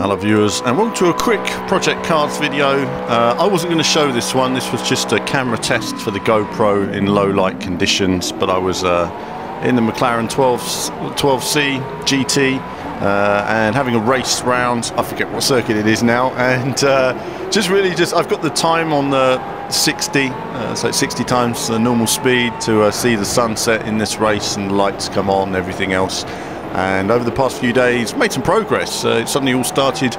Hello viewers, and welcome to a quick Project Cars video. I wasn't going to show this one. This was just a camera test for the GoPro in low light conditions, but I was in the McLaren 12C GT and having a race round. I forget what circuit it is now, and I've got the time on the 60, so 60 times the normal speed to see the sunset in this race and the lights come on and everything else. And over the past few days made some progress. It suddenly all started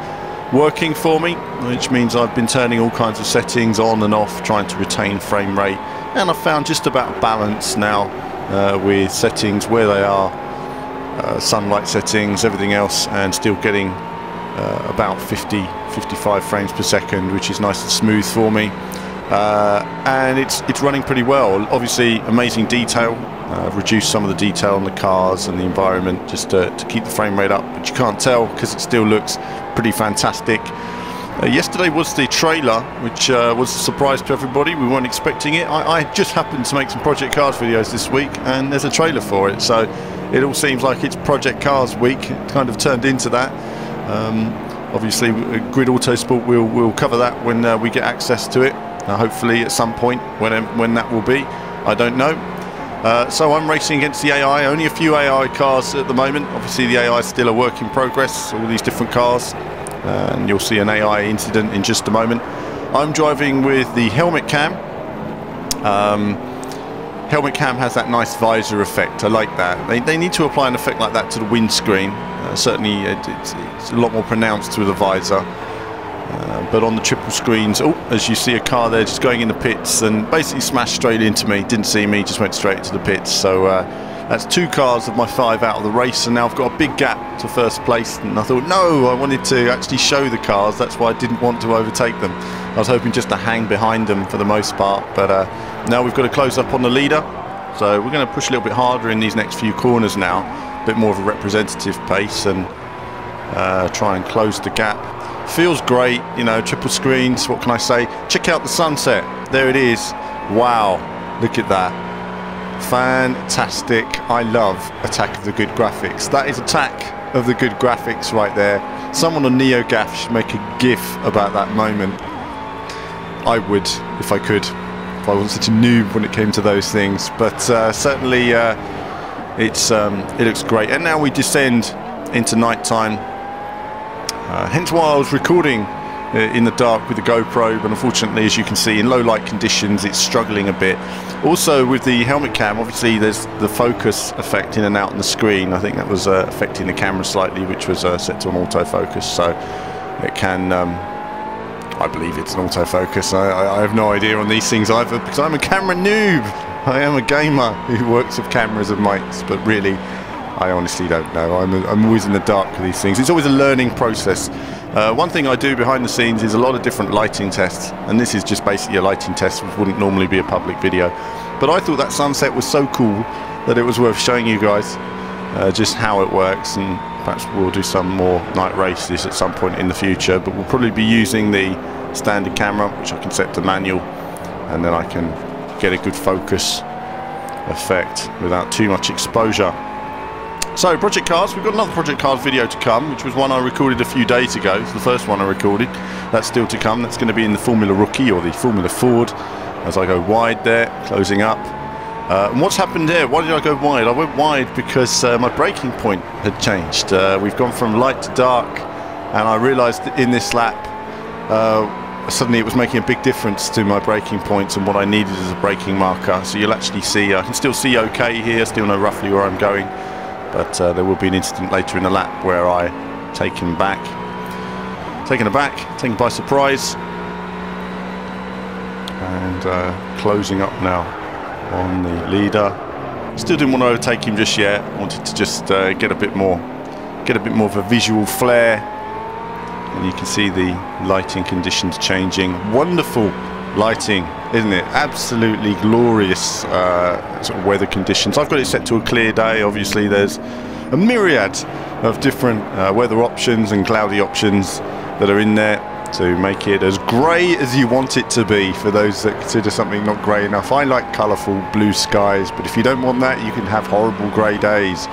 working for me, which means I've been turning all kinds of settings on and off, trying to retain frame rate, and I've found just about balance now with settings where they are, sunlight settings, everything else, and still getting about 55 frames per second, which is nice and smooth for me. And it's running pretty well. Obviously amazing detail. I've reduced some of the detail on the cars and the environment just to keep the frame rate up, but you can't tell because it still looks pretty fantastic. Yesterday was the trailer, which was a surprise to everybody. We weren't expecting it. I just happened to make some Project Cars videos this week, and there's a trailer for it, so it all seems like it's Project Cars week. It kind of turned into that. Obviously Grid Autosport will cover that when we get access to it, hopefully at some point, when that will be, I don't know. So I'm racing against the AI, only a few AI cars at the moment. Obviously the AI is still a work in progress, all these different cars, and you'll see an AI incident in just a moment. I'm driving with the helmet cam. Helmet cam has that nice visor effect, I like that. They need to apply an effect like that to the windscreen. Certainly it's a lot more pronounced with a visor. But on the triple screens, as you see a car there just going in the pits and basically smashed straight into me, didn't see me, just went straight into the pits. So that's 2 cars of my 5 out of the race, and now I've got a big gap to first place. And I thought, no, I wanted to actually show the cars, that's why I didn't want to overtake them. I was hoping just to hang behind them for the most part, but now we've got to close up on the leader. So we're going to push a little bit harder in these next few corners now, a bit more of a representative pace, and try and close the gap. Feels great, you know, triple screens, what can I say? Check out the sunset, there it is. Wow, look at that. Fantastic. I love Attack of the Good graphics. That is Attack of the Good graphics right there. Someone on NeoGAF should make a GIF about that moment. I would, if I could, if I wasn't such a noob when it came to those things. But certainly it looks great. And now we descend into nighttime. Hence why I was recording in the dark with the GoPro, but unfortunately, as you can see, in low light conditions it's struggling a bit. Also with the helmet cam, obviously there's the focus effect in and out on the screen. I think that was affecting the camera slightly, which was set to an autofocus, so it can, I believe it's an autofocus. I have no idea on these things either, because I'm a camera noob. I am a gamer who works with cameras and mics, but really I honestly don't know. I'm always in the dark with these things. It's always a learning process. One thing I do behind the scenes is a lot of different lighting tests, and this is just basically a lighting test, which wouldn't normally be a public video. But I thought that sunset was so cool that it was worth showing you guys just how it works, and perhaps we'll do some more night races at some point in the future, but we'll probably be using the standard camera, which I can set to manual, and then I can get a good focus effect without too much exposure. So, Project Cars, we've got another Project Cars video to come, which was one I recorded a few days ago. It's the first one I recorded. That's still to come. That's going to be in the Formula Rookie, or the Formula Ford, as I go wide there, closing up. And what's happened there? Why did I go wide? I went wide because my braking point had changed. We've gone from light to dark, and I realised that in this lap, suddenly it was making a big difference to my braking points and what I needed as a braking marker. So you'll actually see, I can still see okay here, still know roughly where I'm going. But there will be an incident later in the lap where I taken aback, taken by surprise, and closing up now on the leader. Still didn't want to overtake him just yet. Wanted to just get a bit more of a visual flair. And you can see the lighting conditions changing. Wonderful lighting, isn't it? Absolutely glorious sort of weather conditions. I've got it set to a clear day. Obviously there's a myriad of different weather options and cloudy options that are in there to make it as grey as you want it to be, for those that consider something not grey enough. I like colourful blue skies, but if you don't want that, you can have horrible grey days.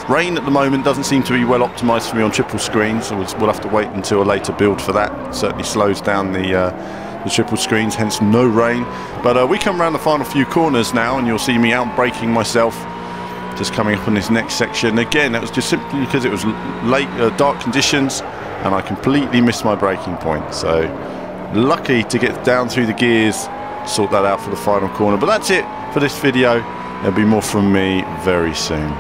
Rain at the moment doesn't seem to be well optimised for me on triple screens, so we'll have to wait until a later build for that. It certainly slows down the triple screens, hence no rain. But we come around the final few corners now, and you'll see me out braking myself, just coming up on this next section. Again, that was just simply because it was late, dark conditions, and I completely missed my braking point. So lucky to get down through the gears, sort that out for the final corner. But that's it for this video. There'll be more from me very soon.